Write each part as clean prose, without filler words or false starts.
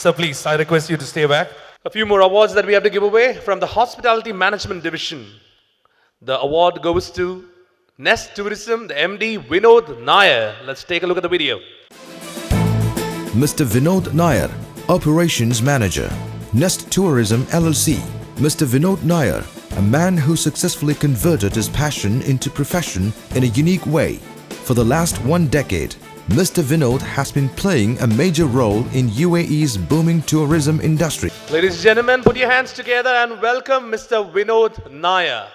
Sir, please, I request you to stay back. A few more awards that we have to give away from the Hospitality Management Division. The award goes to Nest Tourism, the MD Vinod Nair. Let's take a look at the video. Mr. Vinod Nair, Operations Manager, Nest Tourism LLC. Mr. Vinod Nair, a man who successfully converted his passion into profession in a unique way. For the last 1 decade, Mr. Vinod has been playing a major role in UAE's booming tourism industry. Ladies and gentlemen, put your hands together and welcome Mr. Vinod Nair.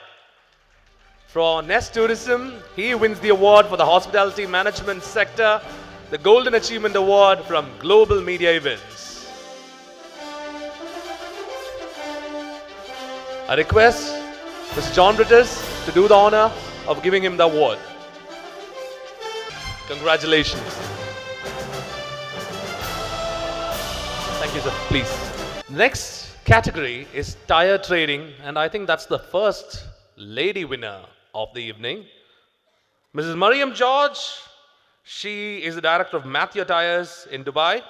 For Nest Tourism, he wins the award for the hospitality management sector, the Golden Achievement Award from Global Media Events. I request Mr. John Brittis to do the honor of giving him the award. Congratulations. Thank you, sir. Please. Next category is tire trading, and I think that's the first lady winner of the evening. Mrs. Mariam George, she is the director of Matthew Tires in Dubai.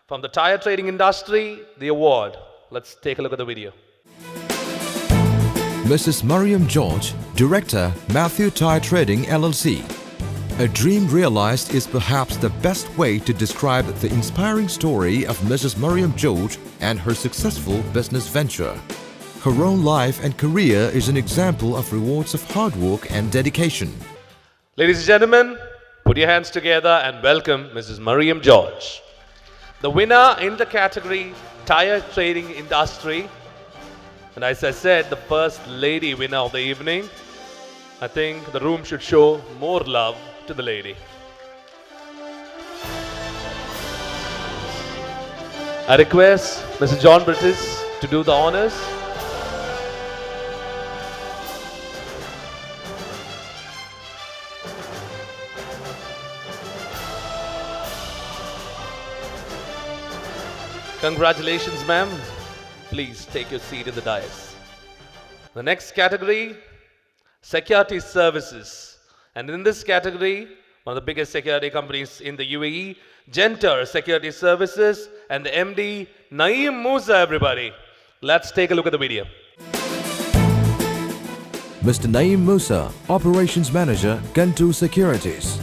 From the tire trading industry, the award. Let's take a look at the video. Mrs. Mariam George, Director, Matthew Tire Trading LLC. A dream realized is perhaps the best way to describe the inspiring story of Mrs. Mariam George and her successful business venture. Her own life and career is an example of rewards of hard work and dedication. Ladies and gentlemen, put your hands together and welcome Mrs. Mariam George. The winner in the category Tire Trading Industry, and as I said, the first lady winner of the evening. I think the room should show more love to the lady. I request Mr. John Brittis to do the honors. Congratulations, ma'am. Please take your seat in the dais. The next category, security services. And in this category, one of the biggest security companies in the UAE, Genter Security Services, and the MD, Naeem Musa, everybody. Let's take a look at the video. Mr. Naeem Musa, Operations Manager, Genter Securities.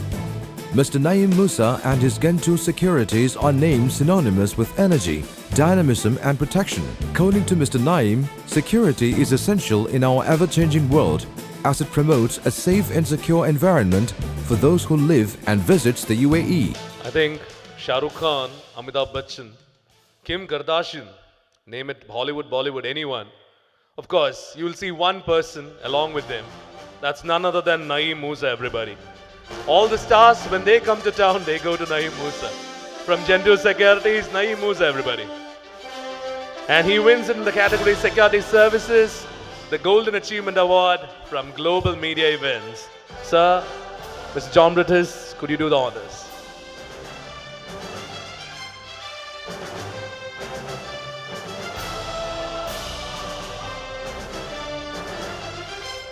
Mr. Naeem Musa and his Genter Securities are named synonymous with energy, dynamism and protection. According to Mr. Naeem, security is essential in our ever-changing world as it promotes a safe and secure environment for those who live and visit the UAE. I think Shah Rukh Khan, Amitabh Bachchan, Kim Kardashian, name it Hollywood, Bollywood, anyone. Of course, you will see one person along with them. That's none other than Naeem Musa, everybody. All the stars, when they come to town, they go to Naeem Musa. From Genter Securities, Naeem Musa, everybody. And he wins in the category Security Services, the Golden Achievement Award from Global Media Events. Sir, Mr. John Brittis, could you do the honors?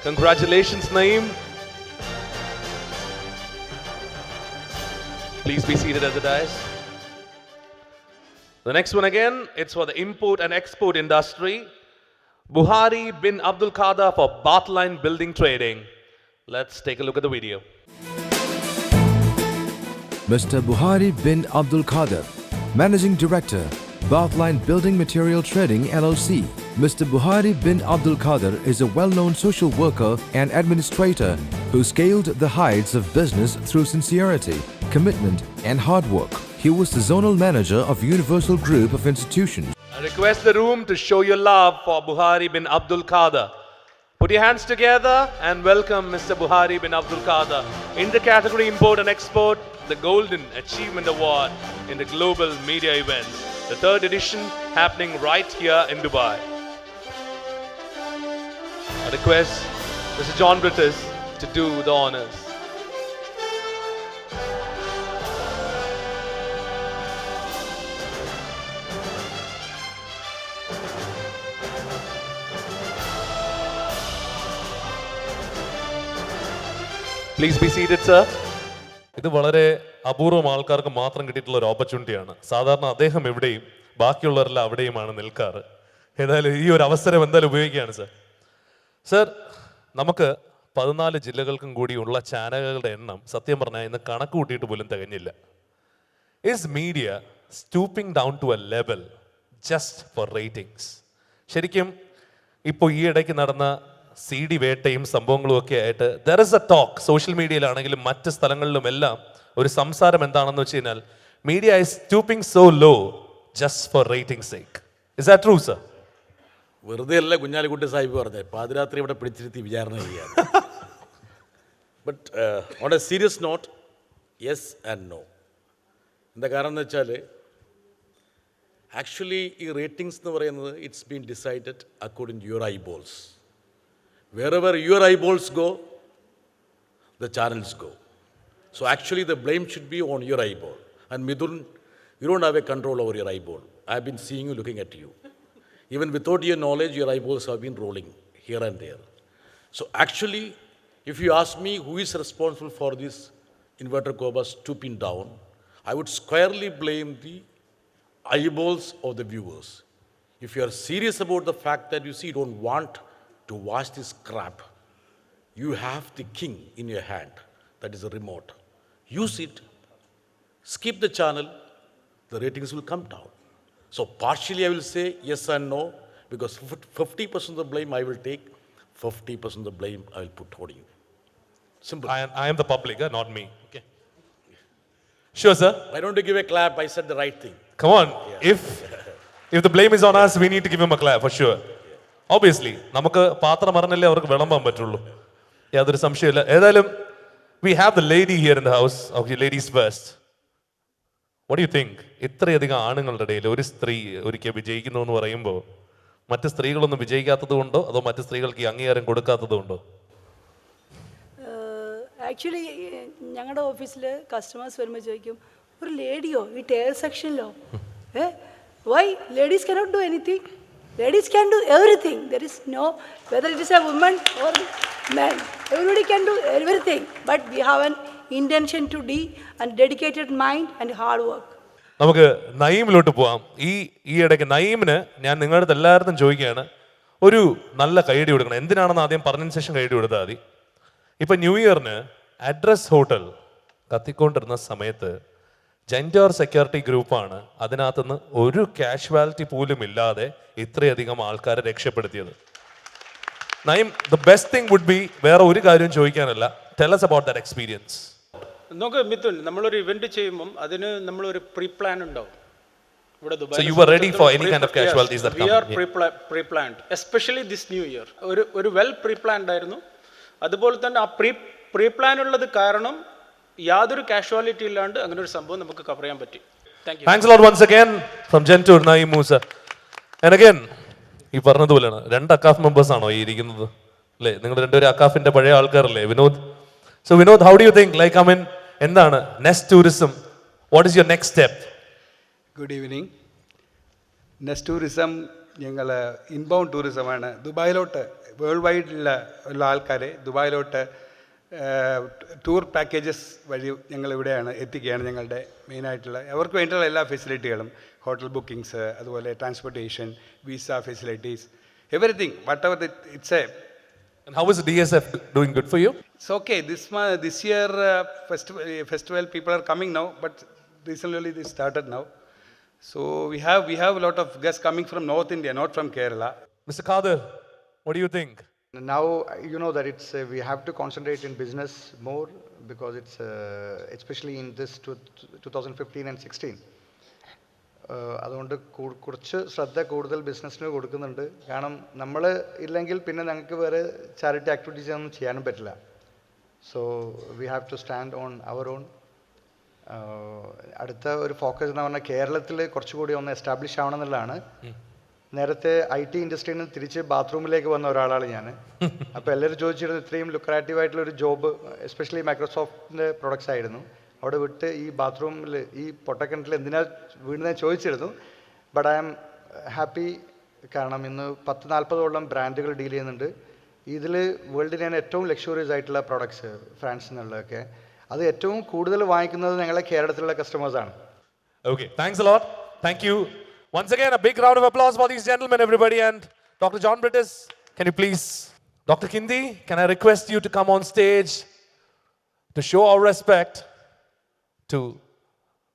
Congratulations, Naeem. Please be seated at the dais. The next one again, it's for the import and export industry. Buhari bin Abdul Qadir for Bathline Building Trading. Let's take a look at the video. Mr. Buhari bin Abdul Qadir, Managing Director, Bathline Building Material Trading LLC. Mr. Buhari bin Abdul Qadir is a well-known social worker and administrator who scaled the heights of business through sincerity, commitment and hard work. He was the Zonal Manager of Universal Group of Institutions. I request the room to show your love for Buhari bin Abdul Qadir. Put your hands together and welcome Mr. Buhari bin Abdul Qadir in the category Import and Export, the Golden Achievement Award in the Global Media Events, the 3rd edition happening right here in Dubai. I request Mr. John Brittis to do the honors. Please be seated, sir. ഇത് വളരെ അപൂർവം ആൾക്കാർക്ക് മാത്രം കിട്ടിയിട്ടുള്ള ഒരു ഓപ്പർച്യൂണിറ്റിയാണ്. സാധാരണ അദ്ദേഹം എവിടെയും ബാക്കിയുള്ളവരെല്ലാം അവിടെയുമാണ് നിൽക്കാറ്. ഏതായാലും ഈ ഒരു അവസരം എന്തായാലും ഉപയോഗിക്കുകയാണ് സർ. സർ, നമുക്ക് 14 ജില്ലകൾക്കും കൂടിയുള്ള ചാനലുകളുടെ എണ്ണം സത്യം പറഞ്ഞാൽ ഇന്ന് കണക്ക് കൂട്ടിയിട്ട് പോലും തികഞ്ഞില്ല. Is media stooping down to a level just for ratings? ശരിക്കും ഇപ്പോൾ ഈ ഇടയ്ക്ക് നടന്ന CD വേട്ടയും സംഭവങ്ങളും ഒക്കെ ആയിട്ട് there is a talk, social മീഡിയയിലാണെങ്കിലും മറ്റ് സ്ഥലങ്ങളിലുമെല്ലാം ഒരു സംസാരം എന്താണെന്ന് വെച്ച് കഴിഞ്ഞാൽ media is stooping so low just for ratings sake. Is that true, sir? വെറുതെ അല്ല കുഞ്ഞാലിക്കുട്ടി സാഹിബ് പറഞ്ഞത്, പാതിരാത്രി ഇവിടെ പിടിച്ചിരുത്തി വിചാരണ ചെയ്യുകയാണ്. But on a serious note, yes and no. എന്താ കാരണം എന്ന് വെച്ചാൽ ആക്ച്വലി ഈ റേറ്റിംഗ്സ് എന്ന് പറയുന്നത് it's been decided according to your eyeballs. Wherever your eyeballs go, the channels go. So actually the blame should be on your eyeball. And Midun, you don't have a control over your eyeball. I've been seeing you looking at you. Even without your knowledge, your eyeballs have been rolling here and there. So actually, if you ask me who is responsible for this inverted commas stooping down, I would squarely blame the eyeballs of the viewers. If you are serious about the fact that you see you don't want to watch this crap, you have the king in your hand, that is a remote. Use it, skip the channel, the ratings will come down. So partially I will say yes and no, because 50% of the blame I will take, 50% of the blame I will put on you. Simple. I am the public, not me. Okay. Sure, sir. Why don't you give a clap? I said the right thing. Come on. If the blame is on us, we need to give him a clap for sure. Obviously, നമുക്ക് പാത്രം അറിഞ്ഞല്ലേ അവർക്ക് വിളമ്പാൻ പറ്റുള്ളൂ. യാതൊരു സംശയമില്ല. ഏതായാലും we have the lady here in the house. Okay, ladies first. What do you think? ഇത്രയധികം ആണുങ്ങളുടെ ഇടയിൽ ഒരു സ്ത്രീ ഒരിക്കൽ വിജയിക്കുന്നു എന്ന് പറയുമ്പോൾ മറ്റ് സ്ത്രീകളൊന്നും വിജയിക്കാത്തത് കൊണ്ടോ അതോ മറ്റ് സ്ത്രീകൾക്ക് ഈ അംഗീകാരം കൊടുക്കാത്തത് കൊണ്ടോ? ആക്ച്വലി ഞങ്ങളുടെ ഓഫീസിൽ കസ്റ്റമേഴ്സ് വരുമ്പോൾ ചോദിക്കും, ഒരു ലേഡിയോ ഈ ടയർ സെക്ഷനിലോ? Why ladies cannot do anything? Ladies can do everything. There is no, whether it is a woman or man, everybody can do everything. But we have an intention to do and dedicated mind and hard work. നമുക്ക് നയീമിലോട്ട് പോവാം. ഈ ഇടയ്ക്ക് നയീമിന് ഞാൻ നിങ്ങളുടെ അടുത്ത് എല്ലാവരും ചോദിക്കുകയാണ്, ഒരു നല്ല കൈയടി കൊടുക്കണം. എന്തിനാണെന്ന് ആദ്യം പറഞ്ഞതിന് ശേഷം കൈയടി കൊടുത്താൽ മതി. ഇപ്പം ന്യൂ ഇയറിന് അഡ്രസ് ഹോട്ടൽ കത്തിക്കൊണ്ടിരുന്ന സമയത്ത് ജെൻഡർ സെക്യൂരിറ്റി ഗ്രൂപ്പാണ് അതിനകത്തുനിന്ന് ഒരു കാഷ്വാലിറ്റി പോലും ഇല്ലാതെ ഇത്രയധികം ആൾക്കാരെ രക്ഷപ്പെടുത്തിയത്. നയം, the best thing would be, വേറെ ഒരു കാര്യവും ചോദിക്കാനല്ല, tell us about that experience. നോക്ക് മിഥുൻ, നമ്മളൊരു ഇവന്റ് ചെയ്യുമ്പോൾ അതിന് നമ്മളൊരു പ്രീ പ്ലാൻ ഉണ്ടാവും. ഇവിടെ So you were ready for any kind of casualties that come? We are pre-planned, especially this new year. ഒരു വെൽ പ്രീ പ്ലാൻഡ് ആയിരുന്നു. അതുപോലെ തന്നെ ആ പ്രീ പ്ലാൻ ഉള്ളത് കാരണം യാതൊരു കാഷ്വാലിറ്റി ഇല്ലാണ്ട് അങ്ങനെ ഒരു സംഭവം നമുക്ക് കവർ ചെയ്യാൻ പറ്റി. Thanks a lot once again from Gentoo, Naeem Musa. And again, ഈ പറഞ്ഞതുപോലെയാണ്, 2 അക്കാഫ് മെമ്പേഴ്സ് ആണോ ഈ ഇരിക്കുന്നത് അല്ലേ? നിങ്ങൾ രണ്ടുപേരും അക്കാഫിന്റെ പഴയ ആൾക്കാരല്ലേ? Vinod, so Vinod, how do you think, like I mean, എന്താണ് next tourism? What is your next step? Good evening. Next tourism ഞങ്ങൾ ഇൻബൗണ്ട് ടൂറിസമാണ്. ദുബായിലോട്ട് വേൾഡ് വൈഡിലുള്ള ആൾക്കാരെ ദുബായിലോട്ട് ടൂർ പാക്കേജസ് വഴി ഞങ്ങൾ ഇവിടെയാണ് എത്തിക്കുകയാണ്. ഞങ്ങളുടെ മെയിനായിട്ടുള്ള അവർക്ക് വേണ്ടിയുള്ള എല്ലാ ഫെസിലിറ്റികളും, ഹോട്ടൽ ബുക്കിംഗ്സ്, അതുപോലെ transportation, visa facilities, everything, what ever it's A. And how is the DSF doing good for you? It's okay. This year festival people are coming now, but recently they started now. So we have a lot of guests coming from North India, not from Kerala. Mr. Kadir, what do you think? Now you know that it's we have to concentrate in business more because it's especially in this 2015 and 16. അതുകൊണ്ട് കുറച്ച് ശ്രദ്ധ കൂടുതൽ ബിസിനസ്സിന് കൊടുക്കുന്നുണ്ട്. കാരണം നമ്മൾ ഇല്ലെങ്കിൽ പിന്നെ ഞങ്ങൾക്ക് വേറെ ചാരിറ്റി ആക്ടിവിറ്റീസ് ഒന്നും ചെയ്യാനും പറ്റില്ല. So we have to stand on our own. അടുത്ത ഒരു ഫോക്കസ് എന്ന് പറഞ്ഞാൽ കേരളത്തിൽ കുറച്ചുകൂടി ഒന്ന് എസ്റ്റാബ്ലിഷ് ആവണം എന്നുള്ളതാണ്. നേരത്തെ IT ഇൻഡസ്ട്രിയിൽ നിന്ന് തിരിച്ച് ബാത്റൂമിലേക്ക് വന്ന ഒരാളാണ് ഞാൻ. അപ്പോൾ എല്ലാവരും ചോദിച്ചിരുന്നു, ഇത്രയും ലുക്രാറ്റീവ് ആയിട്ടുള്ളൊരു ജോബ് എസ്പെഷ്യലി മൈക്രോസോഫ്റ്റിൻ്റെ പ്രൊഡക്ട്സ് ആയിരുന്നു, അവിടെ വിട്ട് ഈ ബാത്റൂമിൽ ഈ പൊട്ടക്കിണറ്റിൽ എന്തിനാ വീണ്ടും ചോദിച്ചിരുന്നു. ബട്ട് ഐ ആം ഹാപ്പി, കാരണം ഇന്ന് 10-40ഓളം ബ്രാൻഡുകൾ ഡീൽ ചെയ്യുന്നുണ്ട്. ഇതിൽ വേൾഡിൽ ഞാൻ ഏറ്റവും ലക്ഷറിയസ് ആയിട്ടുള്ള പ്രോഡക്ട്സ് ഫ്രാൻസിൽ നിന്നുള്ളതൊക്കെ അത് ഏറ്റവും കൂടുതൽ വാങ്ങിക്കുന്നത് ഞങ്ങളെ കേരളത്തിലുള്ള കസ്റ്റമേഴ്സാണ്. Okay, thanks a lot. Thank you Once again, a big round of applause for these gentlemen, everybody. And Dr. John Brittis, can you please, Dr. Kindi, can I request you to come on stage to show our respect to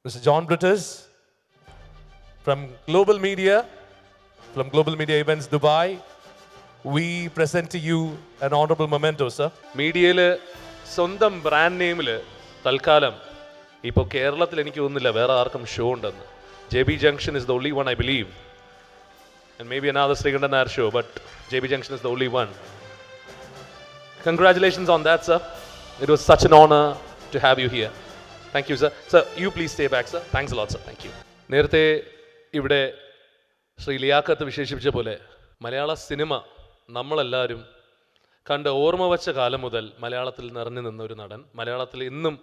Mr. John Brittis from Global Media Events Dubai. We present to you an honorable memento, sir. മീഡിയയിൽ സ്വന്തം brand നെയിമിൽ തൽക്കാലം ഇപ്പോൾ കേരളത്തിൽ എനിക്ക് തോന്നുന്നില്ല വേറെ ആർക്കും show ഉണ്ടെന്ന്. JB Junction is the only one, I believe. And maybe another Srikandan Nair show, but JB Junction is the only one. Congratulations on that, sir. It was such an honor to have you here. Thank you, sir. Sir, you please stay back, sir. Thanks a lot, sir. Thank you. നേരത്തെ ഇവിടെ ശ്രീ ലിയാഖത്ത് വിശേഷിപ്പിച്ച പോലെ മലയാള cinema നമ്മളെല്ലാവരും കണ്ട് ഓർമ്മ വച്ച കാലം മുതൽ മലയാളത്തിൽ നിറഞ്ഞു നിന്ന ഒരു നടൻ, മലയാളത്തിൽ ഇന്നും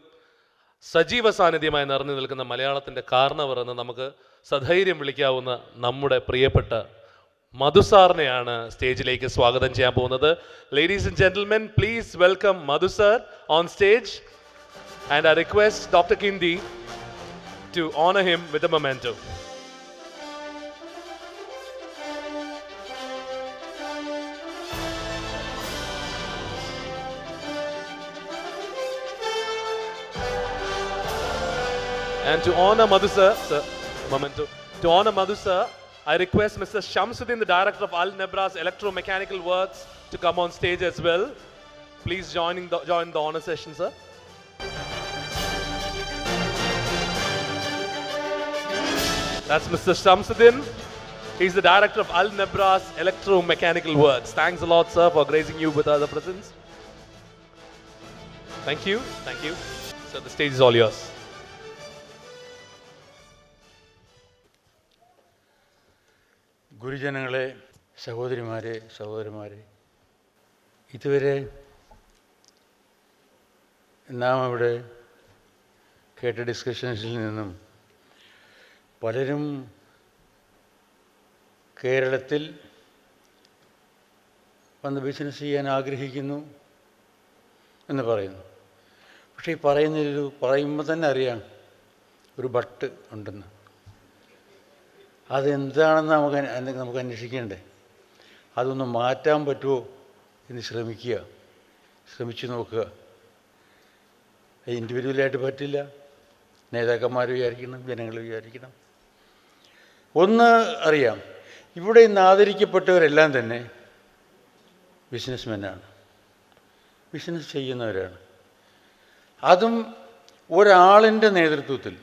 സജീവ സാന്നിധ്യമായി നിറഞ്ഞു നിൽക്കുന്ന മലയാളത്തിൻ്റെ കാർണവർ എന്ന് നമുക്ക് സധൈര്യം വിളിക്കാവുന്ന നമ്മുടെ പ്രിയപ്പെട്ട മധുസാറിനെയാണ് സ്റ്റേജിലേക്ക് സ്വാഗതം ചെയ്യാൻ പോകുന്നത്. Ladies and gentlemen, please welcome Madhu sir on stage. And I request doctor Kinthi to honour him with a memento. And to honor Madhu sir, memento. To honor Madhu sir, I request Mr. Shamsuddin, the director of Al Nebras Electromechanical Works, to come on stage as well. Please join the honor session, sir. That's Mr. Shamsuddin. He's the director of Al Nebras Electromechanical Works. Thanks a lot, sir, for gracing you with our presence. Thank you. Thank you. Sir, the stage is all yours. ഗുരുജനങ്ങളെ, സഹോദരന്മാരെ, ഇതുവരെ നാം അവിടെ കേട്ട ഡിസ്കഷൻസിൽ നിന്നും പലരും കേരളത്തിൽ വന്ന് business ചെയ്യാൻ ആഗ്രഹിക്കുന്നു എന്ന് പറയുന്നു. പക്ഷേ ഈ പറയുമ്പോൾ തന്നെ അറിയാം ഒരു ബട്ട് ഉണ്ടെന്ന്. അതെന്താണെന്ന് നമുക്ക് അന്വേഷിക്കേണ്ടേ? അതൊന്ന് മാറ്റാൻ പറ്റുമോ എന്ന് ശ്രമിച്ചു നോക്കുക. ഇൻഡിവിജ്വലായിട്ട് പറ്റില്ല, നേതാക്കന്മാർ വിചാരിക്കണം, ജനങ്ങൾ വിചാരിക്കണം. ഒന്ന് അറിയാം, ഇവിടെ ഇന്ന് ആദരിക്കപ്പെട്ടവരെല്ലാം തന്നെ ബിസിനസ്മെനാണ്, ബിസിനസ് ചെയ്യുന്നവരാണ്. അതും ഒരാളിൻ്റെ നേതൃത്വത്തിൽ.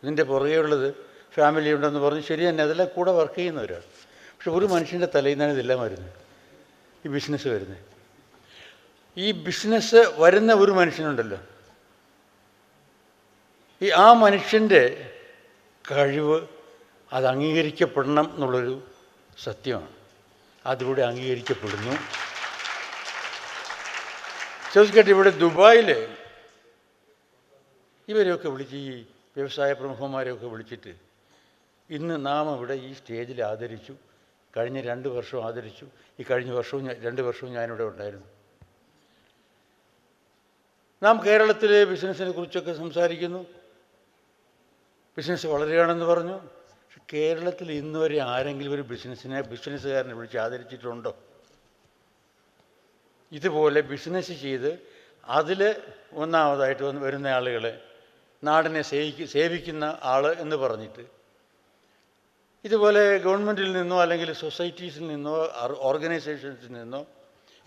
ഇതിൻ്റെ പുറകെ ഉള്ളത് ഫാമിലി ഉണ്ടെന്ന് പറഞ്ഞ് ശരി തന്നെ, അതെല്ലാം കൂടെ വർക്ക് ചെയ്യുന്നവരാണ്. പക്ഷെ ഒരു മനുഷ്യൻ്റെ തലയിൽ നിന്നാണ് ഇതെല്ലാം വരുന്നത്, ഈ ബിസിനസ് വരുന്നത്. ഈ ബിസിനസ് വരുന്ന ഒരു മനുഷ്യനുണ്ടല്ലോ, ആ മനുഷ്യൻ്റെ കഴിവ് അത് അംഗീകരിക്കപ്പെടണം എന്നുള്ളൊരു സത്യമാണ്. അതിലൂടെ അംഗീകരിക്കപ്പെടുന്നു. ചോദിക്കട്ടെ, ഇവിടെ ദുബായിൽ ഇവരെയൊക്കെ വിളിച്ച്, ഈ വ്യവസായ പ്രമുഖന്മാരെയൊക്കെ വിളിച്ചിട്ട് ഇന്ന് നാം ഇവിടെ ഈ സ്റ്റേജിൽ ആദരിച്ചു. കഴിഞ്ഞ 2 വർഷം ആദരിച്ചു. ഈ കഴിഞ്ഞ വർഷവും 2 വർഷവും ഞാനിവിടെ ഉണ്ടായിരുന്നു. നാം കേരളത്തിലെ ബിസിനസ്സിനെ കുറിച്ചൊക്കെ സംസാരിക്കുന്നു. ബിസിനസ് വളരുകയാണെന്ന് പറഞ്ഞു. പക്ഷെ കേരളത്തിൽ ഇന്ന് വരെ ആരെങ്കിലും ഒരു ബിസിനസ്സുകാരനെ വിളിച്ച് ആദരിച്ചിട്ടുണ്ടോ? ഇതുപോലെ ബിസിനസ് ചെയ്ത് അതിൽ ഒന്നാമതായിട്ട് വരുന്ന ആളുകളെ, നാടിനെ സേവിക്കുന്ന ആൾ എന്ന് പറഞ്ഞിട്ട്, ഇതുപോലെ ഗവൺമെൻറ്റിൽ നിന്നോ അല്ലെങ്കിൽ സൊസൈറ്റീസിൽ നിന്നോ ഓർഗനൈസേഷൻസിൽ നിന്നോ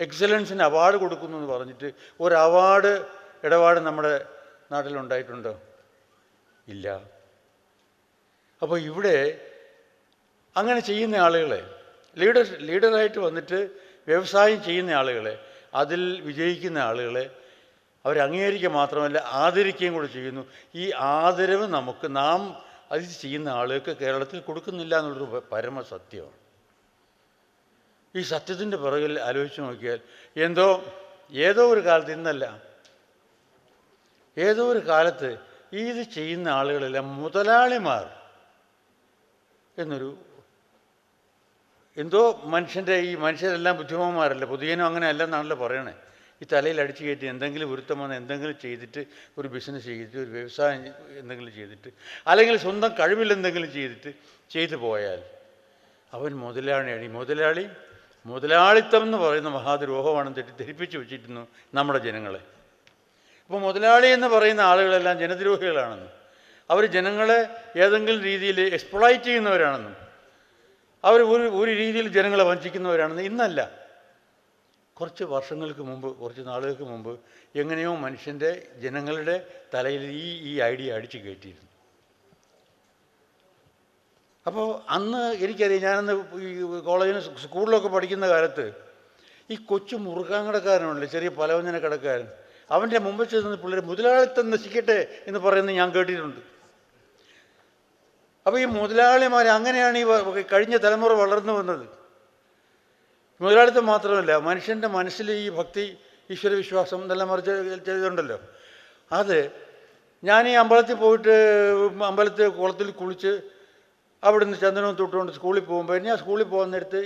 എക്സലൻസിന് അവാർഡ് കൊടുക്കുന്നു എന്ന് പറഞ്ഞിട്ട് ഒരു ഇടപാട് നമ്മുടെ നാട്ടിലുണ്ടായിട്ടുണ്ടോ? ഇല്ല. അപ്പോൾ ഇവിടെ അങ്ങനെ ചെയ്യുന്ന ആളുകളെ, ലീഡറായിട്ട് വന്നിട്ട് വ്യവസായം ചെയ്യുന്ന ആളുകളെ, അതിൽ വിജയിക്കുന്ന ആളുകളെ അവരെ അംഗീകരിക്കുക മാത്രമല്ല ആദരിക്കുകയും കൂടെ ചെയ്യുന്നു. ഈ ആദരവ് നാം അത് ചെയ്യുന്ന ആളുകൾക്ക് കേരളത്തിൽ കൊടുക്കുന്നില്ല എന്നുള്ളൊരു പരമസത്യമാണ്. ഈ സത്യത്തിൻ്റെ പുറകിൽ ആലോചിച്ച് നോക്കിയാൽ ഏതോ ഒരു കാലത്ത്, ഇന്നല്ല, ഏതോ ഒരു കാലത്ത് ഇത് ചെയ്യുന്ന ആളുകളെല്ലാം മുതലാളിമാർ എന്നൊരു മനുഷ്യരെല്ലാം ബുദ്ധിമാന്മാരല്ല, പൊതുജനം അങ്ങനെ അല്ലെന്നാണല്ലോ പറയണേ. ഈ തലയിൽ അടിച്ചു കയറ്റി എന്തെങ്കിലും ഒരുത്തം വന്ന് എന്തെങ്കിലും ചെയ്തിട്ട് ഒരു ബിസിനസ് ചെയ്തിട്ട് ഒരു വ്യവസായം എന്തെങ്കിലും ചെയ്തിട്ട് അല്ലെങ്കിൽ സ്വന്തം കഴിവിലെന്തെങ്കിലും ചെയ്തു പോയാൽ അവൻ മുതലാളിയാണ്. മുതലാളിത്തം എന്ന് പറയുന്ന മഹാദ്രോഹമാണെന്ന് തെറ്റിദ്ധരിപ്പിച്ച് വെച്ചിരുന്നു നമ്മുടെ ജനങ്ങളെ. അപ്പോൾ മുതലാളി എന്ന് പറയുന്ന ആളുകളെല്ലാം ജനദ്രോഹികളാണെന്നും അവർ ജനങ്ങളെ ഏതെങ്കിലും രീതിയിൽ എക്സ്പ്ലോയിറ്റ് ചെയ്യുന്നവരാണെന്നും അവർ ഒരു രീതിയിൽ ജനങ്ങളെ വഞ്ചിക്കുന്നവരാണെന്നും ഇന്നല്ല, കുറച്ച് വർഷങ്ങൾക്ക് മുമ്പ്, കുറച്ച് നാളുകൾക്ക് മുമ്പ് എങ്ങനെയോ ജനങ്ങളുടെ തലയിൽ ഈ ഐഡിയ അടിച്ചു കയറ്റിയിരുന്നു. അപ്പോൾ അന്ന് എനിക്കറിയാം, ഞാനന്ന് ഈ കോളേജിന് സ്കൂളിലൊക്കെ പഠിക്കുന്ന കാലത്ത് ഈ കൊച്ചു മുറുക്കാൻ കടക്കാരനുണ്ടല്ലോ, ചെറിയ പലവ്യഞ്ജന കടക്കാരൻ, അവൻ്റെ മുമ്പ് ചെന്ന് പിള്ളേർ മുതലാളിത്തം നശിക്കട്ടെ എന്ന് പറയുന്നത് ഞാൻ കേട്ടിട്ടുണ്ട്. അപ്പോൾ ഈ മുതലാളിമാർ അങ്ങനെയാണ് ഈ കഴിഞ്ഞ തലമുറ വളർന്നു വന്നത്. മുതലാളിത്തം മാത്രമല്ല, മനുഷ്യൻ്റെ മനസ്സിൽ ഈ ഭക്തി, ഈശ്വരവിശ്വാസം ഇതെല്ലാം മറിച്ച് ചെയ്തുണ്ടല്ലോ. അത് ഞാൻ ഈ അമ്പലത്തിൽ പോയിട്ട് കുളത്തിൽ കുളിച്ച് അവിടുന്ന് ചന്ദനവും തൊട്ടുകൊണ്ട് സ്കൂളിൽ പോകുമ്പോൾ ഞാൻ സ്കൂളിൽ പോകുന്നിടത്ത്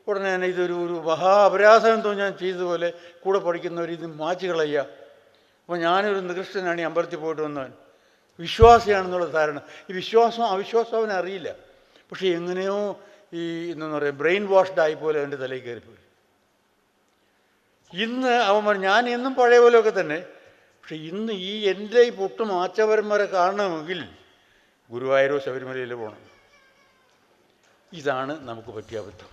ഉടനെ തന്നെ ഇതൊരു മഹാ അപരാധം തോന്നി ഞാൻ ചെയ്തതുപോലെ കൂടെ പഠിക്കുന്നവർ ഇത് മാച്ച് കളയുക. അപ്പോൾ ഞാനൊരു നികൃഷ്ടനാണ് ഈ അമ്പലത്തിൽ പോയിട്ട് വന്നവൻ, വിശ്വാസിയാണെന്നുള്ള ധാരണ. ഈ വിശ്വാസം അവിശ്വാസം അവനറിയില്ല. പക്ഷേ എങ്ങനെയോ എന്താ പറയുക, ബ്രെയിൻ വാഷ്ഡ് ആയിപ്പോലെ അവൻ്റെ തലയിൽ കയറിപ്പോയി. ഇന്ന് അവൻ ഞാൻ എന്നും പഴയ പോലെയൊക്കെ തന്നെ. പക്ഷെ ഇന്ന് എൻ്റെ ഈ പൊട്ടും ആച്ചവരന്മാരെ കാണണമെങ്കിൽ ഗുരുവായൂരോ ശബരിമലയിലോ പോകണം. ഇതാണ് നമുക്ക് പറ്റിയ അബദ്ധം.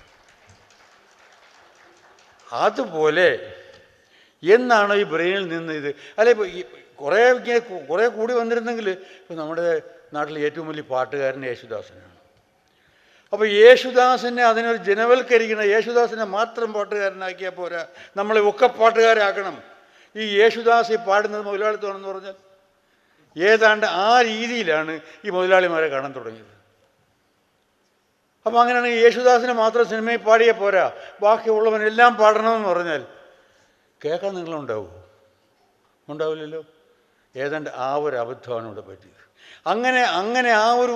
അതുപോലെ എന്നാണോ ഈ ബ്രെയിനിൽ നിന്ന് ഇത് അല്ല ഇപ്പോൾ കുറേ കൂടി വന്നിരുന്നെങ്കിൽ ഇപ്പോൾ നമ്മുടെ നാട്ടിൽ ഏറ്റവും വലിയ പാട്ടുകാരൻ യേശുദാസനാണ്. അപ്പോൾ യേശുദാസിനെ അതിനൊരു ജനവൽക്കരിക്കണം, യേശുദാസിനെ മാത്രം പാട്ടുകാരനാക്കിയാൽ പോരാ, നമ്മളെ ഒക്കെ പാട്ടുകാരാക്കണം. ഈ യേശുദാസ് ഈ പാടുന്നത് മുതലാളിത്തമാണെന്ന് പറഞ്ഞാൽ ഏതാണ്ട് ആ രീതിയിലാണ് ഈ മുതലാളിമാരെ കാണാൻ തുടങ്ങിയത്. അപ്പോൾ അങ്ങനെയാണെങ്കിൽ യേശുദാസിനെ മാത്രം സിനിമയിൽ പാടിയേ പോരാ, ബാക്കിയുള്ളവനെല്ലാം പാടണമെന്ന് പറഞ്ഞാൽ കേൾക്കാൻ നിങ്ങളുണ്ടാവുമോ? ഉണ്ടാവില്ലല്ലോ. ഏതാണ്ട് ആ ഒരു അബദ്ധമാണ് ഇവിടെ പറ്റിയത്. അങ്ങനെ ആ ഒരു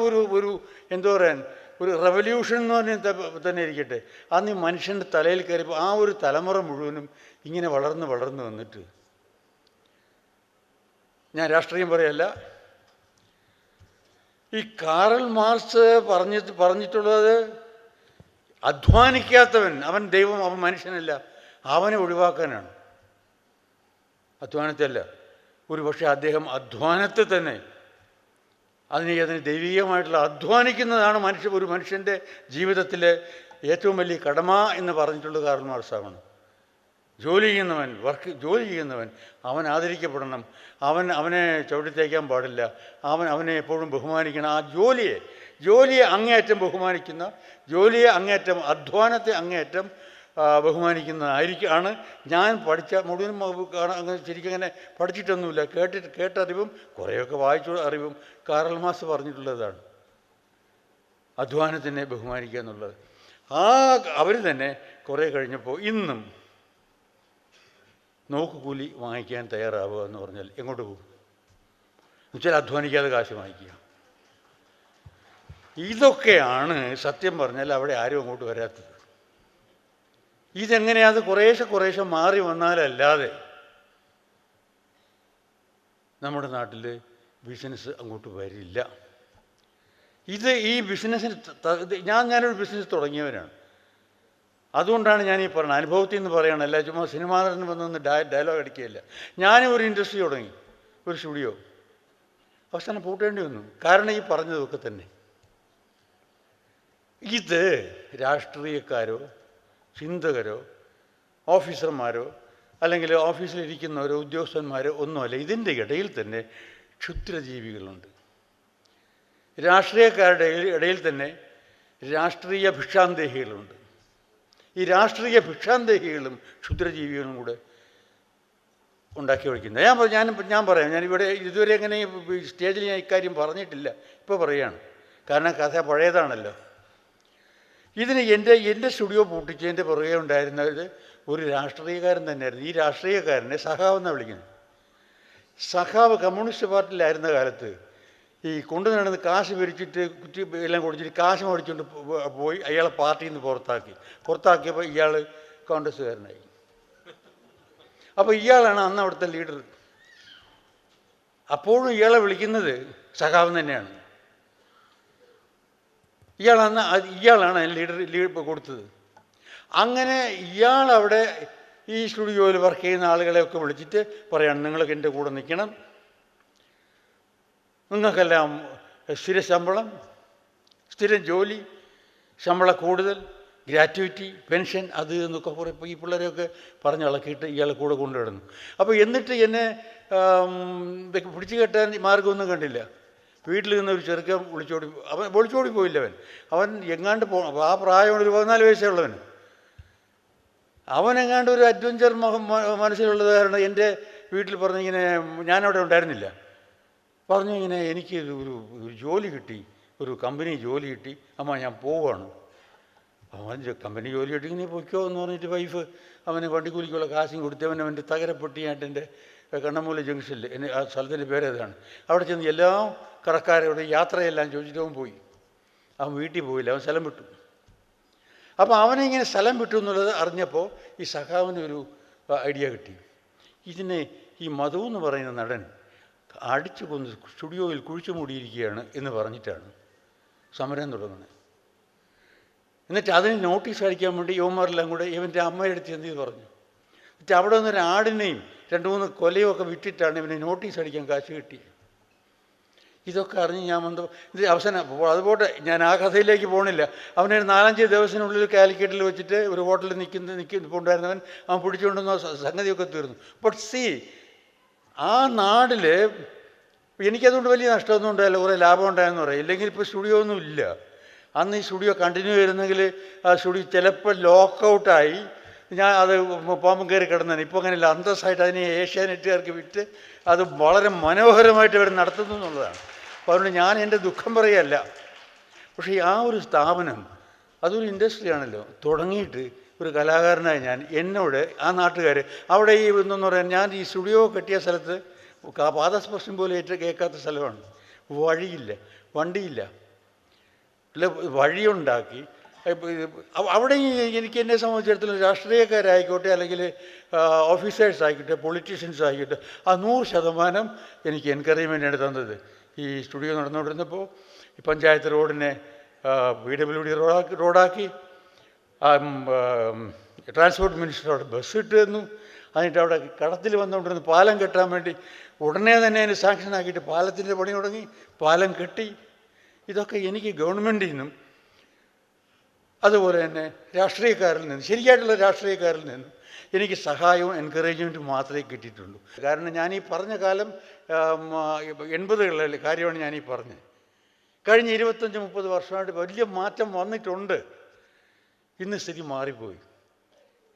എന്താ പറയാൻ, ഒരു റെവല്യൂഷൻ എന്ന് പറഞ്ഞാൽ തന്നെ ഇരിക്കട്ടെ, അന്ന് ഈ മനുഷ്യൻ്റെ തലയിൽ കയറിയപ്പോൾ ആ ഒരു തലമുറ മുഴുവനും ഇങ്ങനെ വളർന്ന് വന്നിട്ട്, ഞാൻ രാഷ്ട്രീയം പറയല്ല, ഈ കാറൽ മാർക്സ് പറഞ്ഞിട്ടുള്ളത് അധ്വാനിക്കാത്തവൻ അവൻ ദൈവം, അവൻ മനുഷ്യനല്ല, അവനെ ഒഴിവാക്കാനാണ്. അധ്വാനത്തല്ല, ഒരു പക്ഷേ അദ്ദേഹം അധ്വാനത്തെ തന്നെ അതിന് ദൈവികമായിട്ടുള്ള അധ്വാനിക്കുന്നതാണ് ഒരു മനുഷ്യൻ്റെ ജീവിതത്തിലെ ഏറ്റവും വലിയ കടമ എന്ന് പറഞ്ഞിട്ടുള്ളത് കാറൽ മാർക്സാണ്. ജോലി ചെയ്യുന്നവൻ അവൻ ആദരിക്കപ്പെടണം, അവനെ ചവിട്ടിത്തേക്കാൻ പാടില്ല, അവനെ എപ്പോഴും ബഹുമാനിക്കണം. ആ ജോലിയെ അങ്ങേയറ്റം ബഹുമാനിക്കുന്ന, അങ്ങേയറ്റം അധ്വാനത്തെ അങ്ങേയറ്റം ബഹുമാനിക്കുന്നതായിരിക്കാണ് ഞാൻ പഠിച്ച മുഴുവനും. അങ്ങനെ ശരിക്കും അങ്ങനെ പഠിച്ചിട്ടൊന്നുമില്ല, കേട്ടറിവും കുറേയൊക്കെ വായിച്ച അറിവും കാറൽ മാർക്സ് പറഞ്ഞിട്ടുള്ളതാണ് അധ്വാനത്തിനെ ബഹുമാനിക്കുക എന്നുള്ളത്. അവർ തന്നെ കുറേ കഴിഞ്ഞപ്പോൾ ഇന്നും നോക്കുകൂലി വാങ്ങിക്കാൻ തയ്യാറാവുക എന്ന് പറഞ്ഞാൽ എങ്ങോട്ട് പോകും? എന്നുവെച്ചാൽ അധ്വാനിക്കാതെ കാശ് വാങ്ങിക്കുക. ഇതൊക്കെയാണ് സത്യം പറഞ്ഞാൽ അവിടെ ആരും അങ്ങോട്ട് വരാത്തത്. ഇതെങ്ങനെയത് കുറേശ്ശെ മാറി വന്നാലല്ലാതെ നമ്മുടെ നാട്ടിൽ ബിസിനസ് അങ്ങോട്ട് വരില്ല. ഈ ബിസിനസ്സിന് ഞാനൊരു ബിസിനസ് തുടങ്ങിയവനാണ്. അതുകൊണ്ടാണ് ഞാൻ ഈ പറയുന്നത്, അനുഭവത്തിൽ നിന്ന് പറയുകയാണ്, അല്ല ചുമ്മാ സിനിമാ നടന്ന് വന്നൊന്ന് ഡയലോഗ് അടിക്കുകയില്ല. ഞാനും ഒരു ഇൻഡസ്ട്രി തുടങ്ങി, ഒരു സ്റ്റുഡിയോ. അവസാനം പൂട്ടേണ്ടി വന്നു, കാരണം ഈ പറഞ്ഞതൊക്കെ തന്നെ. ഇത് രാഷ്ട്രീയക്കാരോ ചിന്തകരോ ഓഫീസർമാരോ അല്ലെങ്കിൽ ഓഫീസിലിരിക്കുന്നവരോ ഉദ്യോഗസ്ഥന്മാരോ ഒന്നുമല്ല, ഇതിൻ്റെ ഇടയിൽ തന്നെ ക്ഷുദ്രജീവികളുണ്ട്. രാഷ്ട്രീയക്കാരുടെ ഇടയിൽ തന്നെ രാഷ്ട്രീയ ഭിക്ഷാന്തേഹികളുണ്ട്. ഈ രാഷ്ട്രീയ ഭിക്ഷാന്തേഹികളും ക്ഷുദ്രജീവികളും കൂടെ ഉണ്ടാക്കി വയ്ക്കുന്നത്. ഞാൻ പറയാം, ഞാനിവിടെ ഇതുവരെ എങ്ങനെ സ്റ്റേജിൽ ഞാൻ ഇക്കാര്യം പറഞ്ഞിട്ടില്ല, ഇപ്പോൾ പറയുകയാണ്, കാരണം കഥ പഴയതാണല്ലോ. ഇതിന് എൻ്റെ സ്റ്റുഡിയോ പൂട്ടിച്ചതിൻ്റെ പുറകെ ഉണ്ടായിരുന്നത് ഒരു രാഷ്ട്രീയക്കാരൻ തന്നെയായിരുന്നു. ഈ രാഷ്ട്രീയക്കാരനെ സഖാവെന്നാണ് വിളിക്കുന്നത്. സഖാവ് കമ്മ്യൂണിസ്റ്റ് പാർട്ടിയിലായിരുന്ന കാലത്ത് ഈ കൊണ്ടു നടന്ന് കാശ് പിരിച്ചിട്ട് കുറ്റി എല്ലാം കൊടുത്തിട്ട് കാശ് മേടിച്ചുകൊണ്ട് പോയി അയാളെ പാർട്ടിയിൽ നിന്ന് പുറത്താക്കിയപ്പോൾ ഇയാൾ കോൺഗ്രസ്സുകാരനായി. അപ്പോൾ ഇയാളാണ് അന്ന് അവിടുത്തെ ലീഡർ. അപ്പോഴും ഇയാളെ വിളിക്കുന്നത് സഖാവൻ തന്നെയാണ്. ഇയാളാണ് ലീഡർ കൊടുത്തത്. അങ്ങനെ ഇയാളവിടെ ഈ സ്റ്റുഡിയോയിൽ വർക്ക് ചെയ്യുന്ന ആളുകളെയൊക്കെ വിളിച്ചിട്ട് പറയാണ്, നിങ്ങളൊക്കെ എൻ്റെ കൂടെ നിൽക്കണം, നിങ്ങൾക്കെല്ലാം സ്ഥിര ശമ്പളം, സ്ഥിരം ജോലി, ശമ്പളം കൂടുതൽ, ഗ്രാറ്റുവിറ്റി, പെൻഷൻ, അത് എന്നൊക്കെ കുറേ ഈ പിള്ളേരെയൊക്കെ പറഞ്ഞിളക്കിയിട്ട് ഇയാളെ കൂടെ കൊണ്ടുവിടുന്നു. അപ്പോൾ എന്നിട്ട് എന്നെ പിടിച്ചു കെട്ടാൻ മാർഗമൊന്നും കണ്ടില്ല. വീട്ടിൽ നിന്ന് ഒരു ചെറുക്കൻ ഒളിച്ചോടി പോയില്ല. അവൻ എങ്ങാണ്ട് ആ പ്രായമുള്ള ഒരു 14 വയസ്സേ ഉള്ളവന്. അവനെങ്ങാണ്ട് ഒരു അഡ്വഞ്ചർ മനസ്സിലുള്ളത് കാരണം എൻ്റെ വീട്ടിൽ പറഞ്ഞിങ്ങനെ, ഞാനവിടെ ഉണ്ടായിരുന്നില്ല, പറഞ്ഞു ഇങ്ങനെ എനിക്ക് ഒരു ജോലി കിട്ടി, ഒരു കമ്പനി ജോലി കിട്ടി, അമ്മ ഞാൻ പോവുകയാണ്. അവൻ കമ്പനി ജോലി കിട്ടി നീ പൊയ്ക്കോ എന്ന് പറഞ്ഞിട്ട് വൈഫ് അവന് വണ്ടിക്കൂലിക്കുള്ള കാശും കൊടുത്ത് അവൻ്റെ തകരപ്പെട്ടിയായിട്ട് എൻ്റെ കണ്ണമൂല ജംഗ്ഷനിൽ, ആ സ്ഥലത്തിൻ്റെ പേരേതാണ്, അവിടെ ചെന്ന് എല്ലാ കടക്കാരോട് യാത്രയെല്ലാം ചോദിച്ചിട്ട് അവൻ പോയി. അവൻ വീട്ടിൽ പോയില്ല, അവൻ സ്ഥലം വിട്ടു. അപ്പോൾ അവനിങ്ങനെ സ്ഥലം വിട്ടു എന്നുള്ളത് അറിഞ്ഞപ്പോൾ ഈ സഖാവിന് ഒരു ഐഡിയ കിട്ടി. ഇതിനെ ഈ മധു എന്ന് പറയുന്ന നടൻ അടിച്ചു കൊന്ന് സ്റ്റുഡിയോയിൽ കുഴിച്ചു മൂടിയിരിക്കുകയാണ് എന്ന് പറഞ്ഞിട്ടാണ് സമരം തുടങ്ങുന്നത്. എന്നിട്ട് അതിന് നോട്ടീസ് അടിക്കാൻ വേണ്ടി യുവന്മാരെല്ലാം കൂടെ ഇവൻ്റെ അമ്മയെടുത്ത് എന്ത് ചെയ്ത് പറഞ്ഞു. എന്നിട്ട് അവിടെ നിന്നൊരു ആടിനെയും 2-3 കൊലയും ഒക്കെ വിറ്റിട്ടാണ് ഇവന് നോട്ടീസ് അടിക്കാൻ കാശ് കിട്ടിയത്. ഇതൊക്കെ അറിഞ്ഞ് ഞാൻ വന്നപ്പോൾ ഇത് അവസാനം അതുപോട്ടെ, ഞാൻ ആ കഥയിലേക്ക് പോകണില്ല. അവനെ 4-5 ദിവസത്തിനുള്ളിൽ കാലിക്കറ്റിൽ വെച്ചിട്ട് ഒരു ഹോട്ടലിൽ നിൽക്കുന്നുണ്ടായിരുന്നവൻ അവൻ പിടിച്ചുകൊണ്ടുവന്ന സംഗതിയൊക്കെ തീർന്നു. ബട്ട് സി, ആ നാട്ടിൽ എനിക്കതുകൊണ്ട് വലിയ നഷ്ടമൊന്നും ഉണ്ടായില്ല, കുറേ ലാഭം ഉണ്ടായെന്ന് പറയും. ഇല്ലെങ്കിൽ ഇപ്പോൾ സ്റ്റുഡിയോ ഒന്നും ഇല്ല. അന്ന് ഈ സ്റ്റുഡിയോ കണ്ടിന്യൂ ചെയ്യുന്നെങ്കിൽ ആ സ്റ്റുഡിയോ ചിലപ്പോൾ ലോക്കൗട്ടായി ഞാൻ അത് പാമ്പും കയറി കിടന്നതാണ്. ഇപ്പോൾ അങ്ങനെയല്ല, അന്തസ്സായിട്ട് അതിനെ ഏഷ്യാനെറ്റുകാർക്ക് വിറ്റ് അത് വളരെ മനോഹരമായിട്ട് അവർ നടത്തുന്നു എന്നുള്ളതാണ്. അപ്പോൾ അതുകൊണ്ട് ഞാൻ എൻ്റെ ദുഃഖം പറയുകയല്ല. പക്ഷേ ആ ഒരു സ്ഥാപനം അതൊരു ഇൻഡസ്ട്രിയാണല്ലോ. തുടങ്ങിയിട്ട് ഒരു കലാകാരനായ ഞാൻ, എന്നോട് ആ നാട്ടുകാർ അവിടെ ഈ എന്തെന്ന് പറയാൻ, ഞാൻ ഈ സ്റ്റുഡിയോ കെട്ടിയ സ്ഥലത്ത് പാദസ്പർശം പോലെ കേൾക്കാത്ത സ്ഥലമാണ്. വഴിയില്ല, വണ്ടിയില്ല, അല്ല വഴിയുണ്ടാക്കി. അവിടെ എനിക്ക് എന്നെ സംബന്ധിച്ചിടത്തോളം രാഷ്ട്രീയക്കാരായിക്കോട്ടെ അല്ലെങ്കിൽ ഓഫീസേഴ്സ് ആയിക്കോട്ടെ പൊളിറ്റീഷ്യൻസ് ആയിക്കോട്ടെ ആ 100% എനിക്ക് എൻകറേജ്മെൻ്റാണ് തന്നത്. ഈ സ്റ്റുഡിയോ നടന്നുകൊണ്ടിരുന്നപ്പോൾ ഈ പഞ്ചായത്ത് റോഡിനെ PWD റോഡാക്കി, ട്രാൻസ്പോർട്ട് മിനിസ്റ്റർ അവിടെ ബസ് ഇട്ട് തന്നു. എന്നിട്ട് അവിടെ കടത്തിൽ വന്നുകൊണ്ടിരുന്ന പാലം കെട്ടാൻ വേണ്ടി ഉടനെ തന്നെ അതിന് സാങ്ഷനാക്കിയിട്ട് പാലത്തിൻ്റെ പണി തുടങ്ങി, പാലം കെട്ടി. ഇതൊക്കെ എനിക്ക് ഗവൺമെൻറ്റിൽ നിന്നും അതുപോലെ തന്നെ രാഷ്ട്രീയക്കാരിൽ നിന്ന്, ശരിയായിട്ടുള്ള രാഷ്ട്രീയക്കാരിൽ നിന്നും എനിക്ക് സഹായവും എൻകറേജ്മെൻറ്റും മാത്രമേ കിട്ടിയിട്ടുള്ളൂ. കാരണം ഞാനീ പറഞ്ഞ കാലം 80കളിലെ കാര്യമാണ് ഞാനീ പറഞ്ഞത്. കഴിഞ്ഞ 25-30 വർഷമായിട്ട് വലിയ മാറ്റം വന്നിട്ടുണ്ട്. ഇന്ന് സ്ഥിതി മാറിപ്പോയി.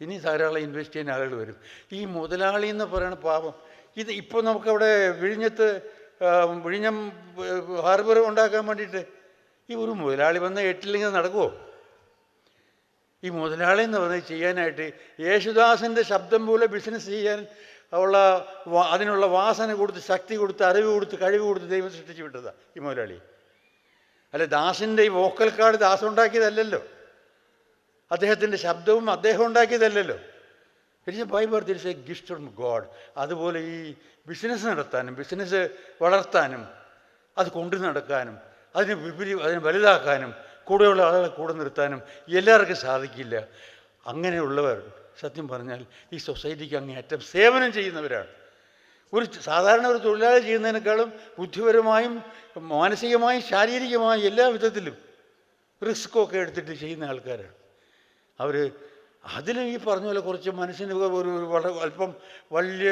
ഇനി ധാരാളം ഇൻവെസ്റ്റ് ചെയ്യുന്ന ആളുകൾ വരും. ഈ മുതലാളി എന്ന് പറയുന്ന പാപം, ഇത് ഇപ്പോൾ നമുക്കവിടെ വിഴിഞ്ഞം ഹാർബർ ഉണ്ടാക്കാൻ വേണ്ടിയിട്ട് ഈ ഒരു മുതലാളി വന്ന് 8 നടക്കുമോ? ഈ മുതലാളി എന്ന് പറഞ്ഞ് ചെയ്യാനായിട്ട് യേശുദാസിൻ്റെ ശബ്ദം പോലെ ബിസിനസ് ചെയ്യാൻ അതിനുള്ള വാസന കൊടുത്ത്, ശക്തി കൊടുത്ത്, അറിവ് കൊടുത്ത്, കഴിവ് കൊടുത്ത് ദൈവം സൃഷ്ടിച്ച് വിട്ടതാണ് ഈ മുതലാളി. അല്ല, ദാസിൻ്റെ ഈ വോക്കൽ കാർഡ് ദാസ് ഉണ്ടാക്കിയതല്ലല്ലോ, അദ്ദേഹത്തിൻ്റെ ശബ്ദവും അദ്ദേഹം ഉണ്ടാക്കിയതല്ലല്ലോ. It's a by birth, it's a gift from God. അതുപോലെ ഈ ബിസിനസ് നടത്താനും ബിസിനസ് വളർത്താനും അത് കൊണ്ടു നടക്കാനും അതിനെ വലുതാക്കാനും കൂടെയുള്ള ആളുകളെ കൂടെ നിർത്താനും എല്ലാവർക്കും സാധിക്കില്ല. അങ്ങനെയുള്ളവർ സത്യം പറഞ്ഞാൽ ഈ സൊസൈറ്റിക്ക് അങ്ങേയറ്റം സേവനം ചെയ്യുന്നവരാണ്. സാധാരണ ഒരു തൊഴിലാളി ചെയ്യുന്നതിനേക്കാളും ബുദ്ധിപരമായും മാനസികമായും ശാരീരികമായും എല്ലാ വിധത്തിലും റിസ്ക്കൊക്കെ എടുത്തിട്ട് ചെയ്യുന്ന ആൾക്കാരാണ് അവർ. അതിലും ഈ പറഞ്ഞ പോലെ കുറച്ച് മനസ്സിന് ഒരു അല്പം വലിയ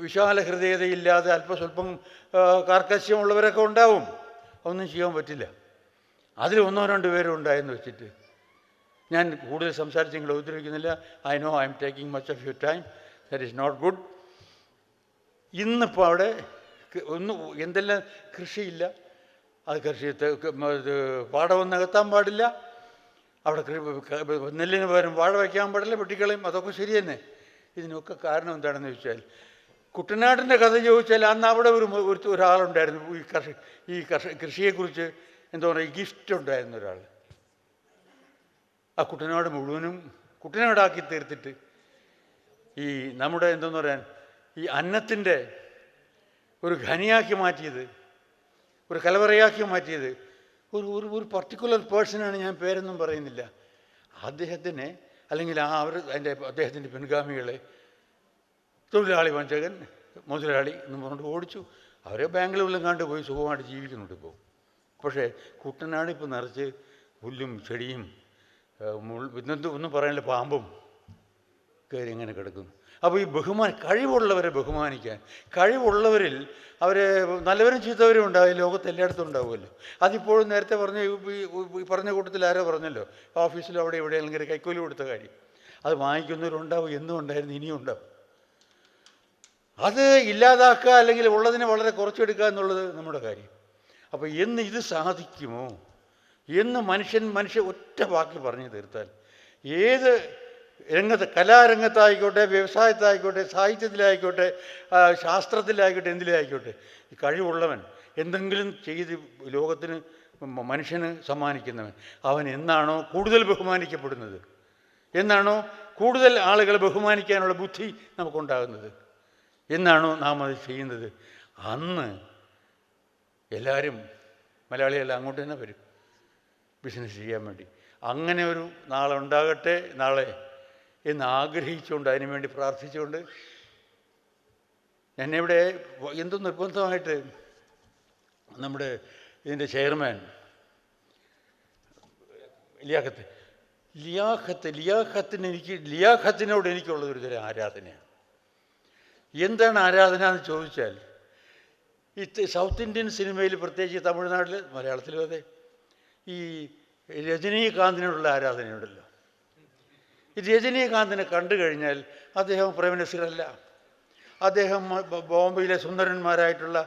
വിശാല ഹൃദയതയില്ലാതെ സ്വല്പം കാർക്കശ്യമുള്ളവരൊക്കെ ഉണ്ടാവും. ഒന്നും ചെയ്യാൻ പറ്റില്ല. അതിൽ 1-2 പേരും ഉണ്ടായെന്ന് വെച്ചിട്ട് ഞാൻ കൂടുതൽ സംസാരിച്ച് നിങ്ങൾ ഉപദ്രവിക്കുന്നില്ല. I know I'm taking much of your time, that is not good. ഇന്നിപ്പോൾ അവിടെ എന്തെല്ലാം കൃഷിയില്ല, അത് പാടമൊന്നും നികത്താൻ പാടില്ല, അവിടെ നെല്ലിന് പകരം വാഴ വയ്ക്കാൻ പാടില്ല, വെട്ടിക്കളയും. അതൊക്കെ ശരി തന്നെ. ഇതിനൊക്കെ കാരണം എന്താണെന്ന് ചോദിച്ചാൽ, കുട്ടനാടിൻ്റെ കഥ ചോദിച്ചാൽ അന്ന് അവിടെ ഒരാളുണ്ടായിരുന്നു ഈ കൃഷിയെക്കുറിച്ച് എന്താ പറയുക, ഗിഫ്റ്റ് ഉണ്ടായിരുന്ന ഒരാൾ. ആ കുട്ടനാട് മുഴുവനും കുട്ടനാടാക്കി തീർത്തിട്ട് ഈ നമ്മുടെ എന്തെന്ന് പറയാൻ ഈ അന്നത്തിൻ്റെ ഒരു ഖനിയാക്കി മാറ്റിയത്, ഒരു കലവറയാക്കി മാറ്റിയത് ഒരു പർട്ടിക്കുലർ പേഴ്സണാണ്, ഞാൻ പേരൊന്നും പറയുന്നില്ല. അദ്ദേഹത്തിനെ അല്ലെങ്കിൽ അദ്ദേഹത്തിൻ്റെ പിൻഗാമികളെ തൊഴിലാളി വഞ്ചകൻ, മുതലാളി എന്ന് പറഞ്ഞിട്ട് ഓടിച്ചു. അവരെ ബാംഗ്ലൂരിലും കണ്ട് പോയി സുഖമായിട്ട് ജീവിക്കുന്നുണ്ട് ഇപ്പോൾ. പക്ഷേ കുട്ടനാട് ഇപ്പോൾ നിറച്ച് പുല്ലും ചെടിയും ഒന്നും പറയാനില്ല, പാമ്പും കയറി ഇങ്ങനെ കിടക്കുന്നു. അപ്പോൾ ഈ കഴിവുള്ളവരെ ബഹുമാനിക്കാൻ, കഴിവുള്ളവരിൽ അവരെ നല്ലവരും ചീത്തവരും ഉണ്ടാവും, ലോകത്ത് എല്ലായിടത്തും ഉണ്ടാവുമല്ലോ. അതിപ്പോഴും നേരത്തെ പറഞ്ഞ കൂട്ടത്തിൽ ആരോ പറഞ്ഞല്ലോ, ഓഫീസിലും അവിടെ ഇവിടെ അല്ലെങ്കിൽ കൈക്കൂലി കൊടുത്ത കാര്യം, അത് വാങ്ങിക്കുന്നവരുണ്ടാവും, എന്നും ഉണ്ടായിരുന്നു, ഇനിയും ഉണ്ടാവും. അത് ഇല്ലാതാക്കുക അല്ലെങ്കിൽ ഉള്ളതിനെ വളരെ കുറച്ചെടുക്കുക എന്നുള്ളത് നമ്മുടെ കാര്യം. അപ്പോൾ എന്ന് ഇത് സാധിക്കുമോ എന്ന് മനുഷ്യ ഒറ്റ വാക്കിൽ പറഞ്ഞു തീർത്താൽ ഏത് രംഗത്ത്, കലാരംഗത്തായിക്കോട്ടെ, വ്യവസായത്തായിക്കോട്ടെ, സാഹിത്യത്തിലായിക്കോട്ടെ, ശാസ്ത്രത്തിലായിക്കോട്ടെ, എന്തിലായിക്കോട്ടെ, ഈ കഴിവുള്ളവൻ എന്തെങ്കിലും ചെയ്ത് ലോകത്തിന് മനുഷ്യന് സമ്മാനിക്കുന്നവൻ, അവൻ എന്നാണോ കൂടുതൽ ബഹുമാനിക്കപ്പെടുന്നത്, എന്നാണോ കൂടുതൽ ആളുകളെ ബഹുമാനിക്കാനുള്ള ബുദ്ധി നമുക്കുണ്ടാകുന്നത്, എന്നാണോ നാം അത് ചെയ്യുന്നത്, അന്ന് എല്ലാവരും മലയാളികളെല്ലാം അങ്ങോട്ട് തന്നെ വരും ബിസിനസ് ചെയ്യാൻ വേണ്ടി. അങ്ങനെ ഒരു നാളുണ്ടാകട്ടെ നാളെ എന്ന് ആഗ്രഹിച്ചുകൊണ്ട്, അതിനുവേണ്ടി പ്രാർത്ഥിച്ചുകൊണ്ട്, എന്നെവിടെ എന്തോ നിർബന്ധമായിട്ട് നമ്മുടെ ഇതിൻ്റെ ചെയർമാൻ ലിയാഖത്തിനോട് എനിക്കുള്ളത് ഒരു തരം ആരാധനയാണ്. എന്താണ് ആരാധന എന്ന് ചോദിച്ചാൽ, ഈ സൗത്ത് ഇന്ത്യൻ സിനിമയിൽ, പ്രത്യേകിച്ച് തമിഴ്നാട്ടിൽ, മലയാളത്തിലും അതെ, ഈ രജനീകാന്തിനോടുള്ള ആരാധനയുണ്ടല്ലോ. ഈ രജനീകാന്തിനെ കണ്ടു കഴിഞ്ഞാൽ അദ്ദേഹം പ്രൈം മിനിസ്റ്ററല്ല, അദ്ദേഹം ബോംബെയിലെ സുന്ദരന്മാരായിട്ടുള്ള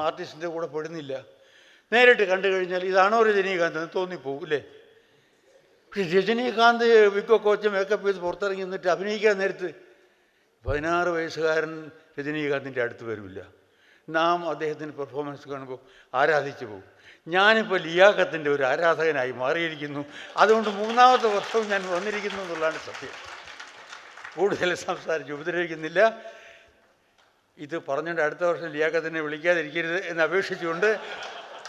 ആർട്ടിസ്റ്റിൻ്റെ കൂടെ പെടുന്നില്ല. നേരിട്ട് കണ്ടു കഴിഞ്ഞാൽ ഇതാണോ രജനീകാന്ത് എന്ന് തോന്നിപ്പോവും ഇല്ലേ? പക്ഷെ രജനീകാന്ത് വിക്കൊക്കെ വെച്ച് മേക്കപ്പ് ചെയ്ത് പുറത്തിറങ്ങി നിന്നിട്ട് അഭിനയിക്കാൻ നേരത്ത് 16 വയസ്സുകാരൻ രജനീകാന്തിൻ്റെ അടുത്ത് വരില്ല. നാം അദ്ദേഹത്തിൻ്റെ പെർഫോമൻസ് കാണുമ്പോൾ ആരാധിച്ചു പോകും. ഞാനിപ്പോൾ ലിയാഖത്തിൻ്റെ ഒരു ആരാധകനായി മാറിയിരിക്കുന്നു. അതുകൊണ്ട് 3ാമത്തെ വർഷവും ഞാൻ വന്നിരിക്കുന്നു എന്നുള്ളതാണ് സത്യം. കൂടുതൽ സംസാരിച്ച് ഉപദ്രവിക്കുന്നില്ല. ഇത് പറഞ്ഞുകൊണ്ട് അടുത്ത വർഷം ലിയാഖത്തിനെ വിളിക്കാതിരിക്കരുത് എന്ന് അപേക്ഷിച്ചുകൊണ്ട്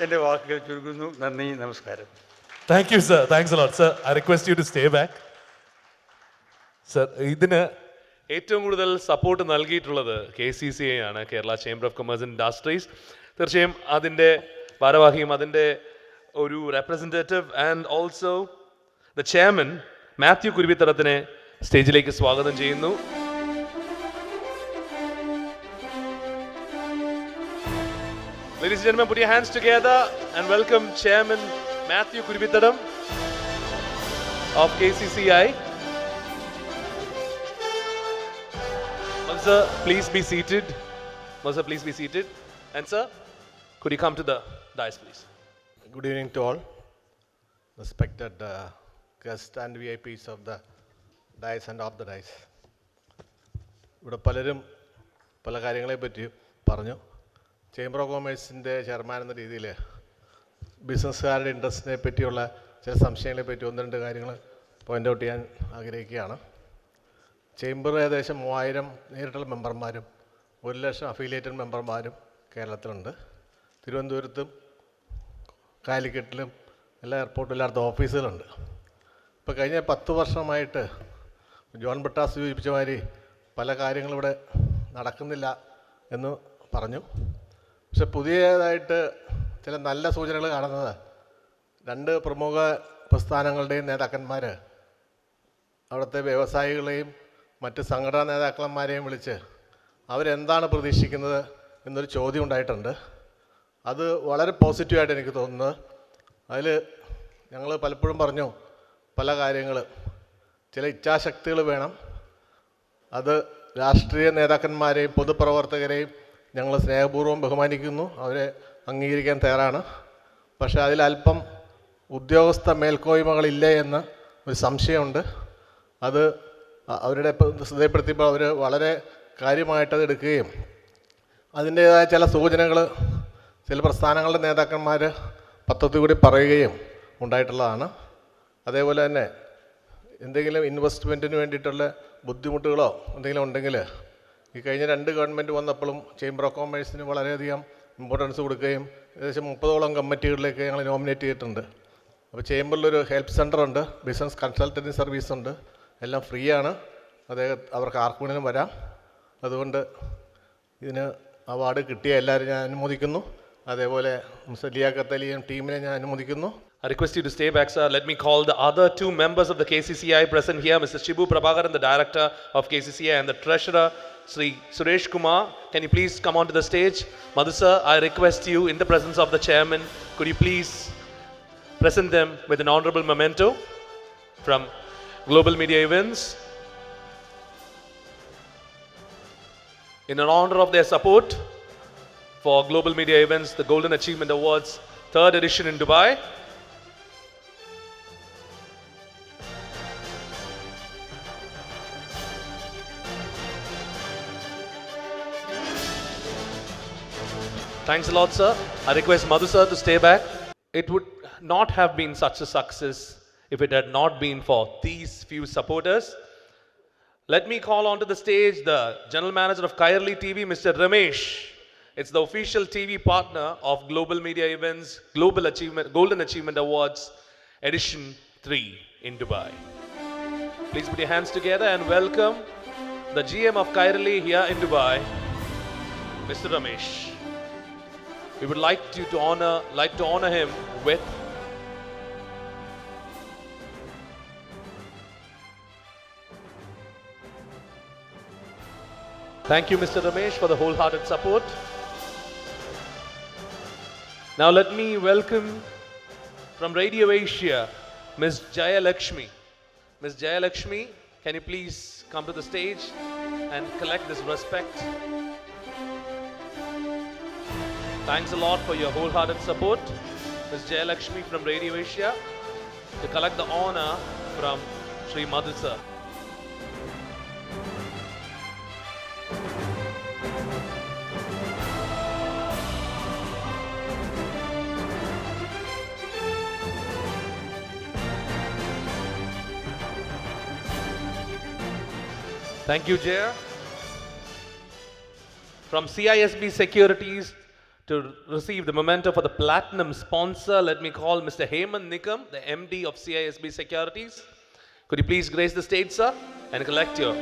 എൻ്റെ വാക്കുകൾ ചുരുക്കുന്നു. നന്ദി, നമസ്കാരം. Thank you, sir. Thanks a lot, sir. I request you to stay back. Sir, ഇതിന് ഏറ്റവും കൂടുതൽ സപ്പോർട്ട് നൽകിയിട്ടുള്ളത് KCCI ആണ്, Kerala chamber of commerce and industries. തീർച്ചയായും അതിൻ്റെ ഭാരവാഹിയും അതിൻ്റെ ഒരു representative and also the chairman Mathew കുരുവിത്തടത്തിനെ സ്റ്റേജിലേക്ക് സ്വാഗതം ചെയ്യുന്നു. Ladies and gentlemen, put your hands together and welcome Chairman Matthew Kurivitadam of KCCI. Sir, please be seated. Sir, please be seated. And sir, could you come to the dais, please? Good evening to all, respected guests and VIPs of the dais and off the dais. ഇവിടെ പലരും പല കാര്യങ്ങളെ പറ്റി പറഞ്ഞു. Chamber of കൊമേഴ്സിൻ്റെ chairman എന്ന രീതിയിൽ ബിസിനസ്സുകാരുടെ ഇൻട്രസ്റ്റിനെ പറ്റിയുള്ള ചില സംശയങ്ങളെ പറ്റി 1-2 കാര്യങ്ങൾ പോയിൻ്റ് ഔട്ട് ചെയ്യാൻ ആഗ്രഹിക്കുകയാണ്. ചേംബർ ഏകദേശം 3000 നേരിട്ടുള്ള മെമ്പർമാരും 1,00,000 അഫിലിയേറ്റഡ് മെമ്പർമാരും കേരളത്തിലുണ്ട്. തിരുവനന്തപുരത്തും കാലിക്കറ്റിലും എല്ലാ എയർപോർട്ടും എല്ലായിടത്തും ഓഫീസുകളുണ്ട്. ഇപ്പോൾ കഴിഞ്ഞ 10 വർഷമായിട്ട് ജോൺ ബ്രിട്ടാസ് സൂചിപ്പിച്ച മാതിരി പല കാര്യങ്ങളും ഇവിടെ നടക്കുന്നില്ല എന്ന് പറഞ്ഞു. പക്ഷെ പുതിയതായിട്ട് ചില നല്ല സൂചനകൾ കാണുന്നത് 2 പ്രമുഖ പ്രസ്ഥാനങ്ങളുടെയും നേതാക്കന്മാർ അവിടുത്തെ വ്യവസായികളെയും മറ്റ് സംഘടനാ നേതാക്കന്മാരെയും വിളിച്ച് അവരെന്താണ് പ്രതീക്ഷിക്കുന്നത് എന്നൊരു ചോദ്യം ഉണ്ടായിട്ടുണ്ട്. അത് വളരെ പോസിറ്റീവായിട്ട് എനിക്ക് തോന്നുന്നത്. അതിൽ ഞങ്ങൾ പലപ്പോഴും പറഞ്ഞു പല കാര്യങ്ങൾ, ചില ഇച്ഛാശക്തികൾ വേണം. അത് രാഷ്ട്രീയ നേതാക്കന്മാരെയും പൊതുപ്രവർത്തകരെയും ഞങ്ങൾ സ്നേഹപൂർവ്വം ബഹുമാനിക്കുന്നു, അവരെ അംഗീകരിക്കാൻ തയ്യാറാണ്. പക്ഷേ അതിലല്പം ഉദ്യോഗസ്ഥ മേൽക്കോയ്മകളില്ലേ എന്ന് ഒരു സംശയമുണ്ട്. അത് അവരുടെ ശ്രദ്ധപ്പെടുത്തിയപ്പോൾ അവർ വളരെ കാര്യമായിട്ടത് എടുക്കുകയും അതിൻ്റേതായ ചില സൂചനകൾ ചില പ്രസ്ഥാനങ്ങളുടെ നേതാക്കന്മാർ പത്രത്തിൽ കൂടി പറയുകയും ഉണ്ടായിട്ടുള്ളതാണ്. അതേപോലെ തന്നെ എന്തെങ്കിലും ഇൻവെസ്റ്റ്മെൻറ്റിന് വേണ്ടിയിട്ടുള്ള ബുദ്ധിമുട്ടുകളോ എന്തെങ്കിലും ഉണ്ടെങ്കിൽ ഈ കഴിഞ്ഞ 2 ഗവൺമെൻറ് വന്നപ്പോഴും ചേംബർ ഓഫ് കോമേഴ്സിന് വളരെയധികം ഇമ്പോർട്ടൻസ് കൊടുക്കുകയും ഏകദേശം 30ഓളം കമ്മിറ്റികളിലേക്ക് ഞങ്ങൾ നോമിനേറ്റ് ചെയ്തിട്ടുണ്ട്. അപ്പോൾ ചേംബറിലൊരു ഹെൽപ്പ് സെൻ്റർ ഉണ്ട്, ബിസിനസ് കൺസൾട്ടൻസി സർവീസ് ഉണ്ട്, എല്ലാം ഫ്രീ ആണ്. അവർക്ക് ആർക്ക് വേണമെങ്കിലും വരാം. അതുകൊണ്ട് ഇതിന് അവാർഡ് കിട്ടിയ എല്ലാവരും ഞാൻ അനുമോദിക്കുന്നു. അതേപോലെ മിസ്റ്റർ ലിയാഖത്ത് അലിയും ടീമിനെ ഞാൻ അനുമോദിക്കുന്നു. I request you to stay back, sir. Let me call the other 2 members of the KCCI present here, Mr. Shibu Prabhakaran, the director of KCCI, and the treasurer, Sri Suresh Kumar. Can you please come onto the stage? Madhu sir, I request you, in the presence of the chairman, could you please present them with an honorable memento from Global Media Events in honor of their support for Global Media Events, the Golden Achievement Awards, 3rd edition in Dubai. Thanks a lot, sir. I request Madhu sir to stay back. It would not have been such a success if it had not been for these few supporters. Let me call onto the stage the General Manager of Kairali TV, Mr. Ramesh. It's the official TV partner of Global Media Events Golden Achievement Awards Edition 3 in Dubai. Please put your hands together and welcome the GM of Kairali here in Dubai, Mr. Ramesh. We would like to honor him with thank you, Mr. Ramesh, for the wholehearted support. Now let me welcome from Radio Asia, Ms. Jaya Lakshmi. Ms. Jaya Lakshmi, can you please come to the stage and collect this respect? Thanks a lot for your wholehearted support, Ms. Jaya Lakshmi from Radio Asia, to collect the honor from Sri Madhu sir. Thank you, Jaya. From CISB Securities, to receive the memento for the platinum sponsor, let me call Mr. Hemant Nikam, the MD of CISB Securities. Could you please grace the stage, sir, and collect your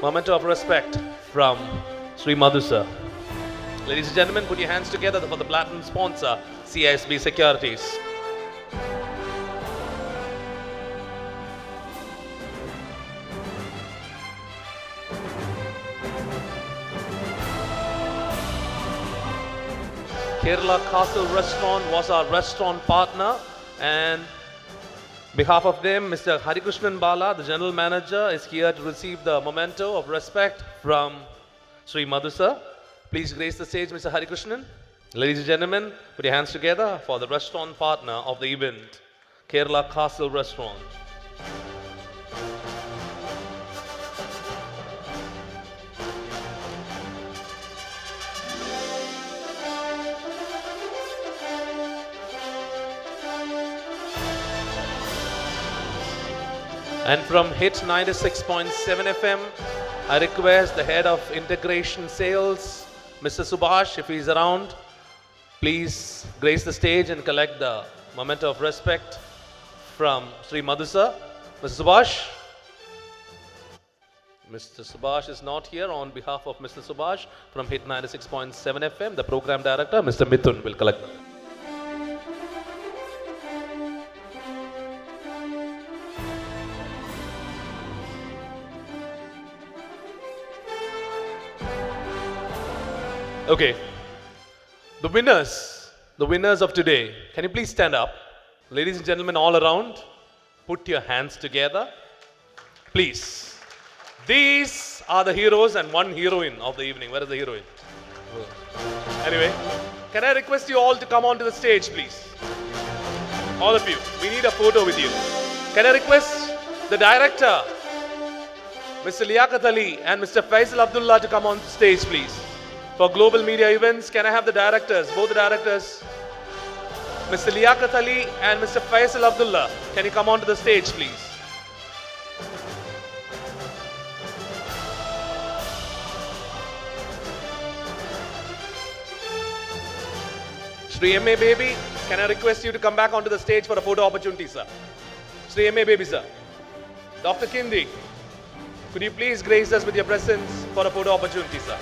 memento of respect from Sri Madhu sir. Ladies and gentlemen, put your hands together for the platinum sponsor, CISB Securities. Kerala Castle Restaurant was our restaurant partner, and behalf of them, Mr. Harikrishnan Bala, the General Manager, is here to receive the memento of respect from Sri Madhu sir. Please grace the stage, Mr. Harikrishnan. Ladies and gentlemen, put your hands together for the restaurant partner of the event, Kerala Castle Restaurant. And from Hit 96.7 FM, I request the head of integration sales, Mr. Subhash, if he's around, please grace the stage and collect the memento of respect from Sri Madhu sir. Mr. Subhash? Mr. Subhash is not here. On behalf of Mr. Subhash from Hit 96.7 FM, the program director, Mr. Mithun, will collect them. Okay, the winners of today, can you please stand up? Ladies and gentlemen all around, put your hands together, please. These are the heroes and one heroine of the evening. Where is the heroine? Anyway, can I request you all to come onto the stage, please? All of you, we need a photo with you. Can I request the director, Mr. Liaquat Ali and Mr. Faisal Abdullah, to come on stage, please? For Global Media Events, can I have the directors, both the directors, Mr. Liaquat Ali and Mr. Faisal Abdullah, can you come onto the stage, please? Sri M.A. Baby, can I request you to come back onto the stage for a photo opportunity, sir? Sri M.A. Baby, sir. Dr. Kindi, could you please grace us with your presence for a photo opportunity, sir?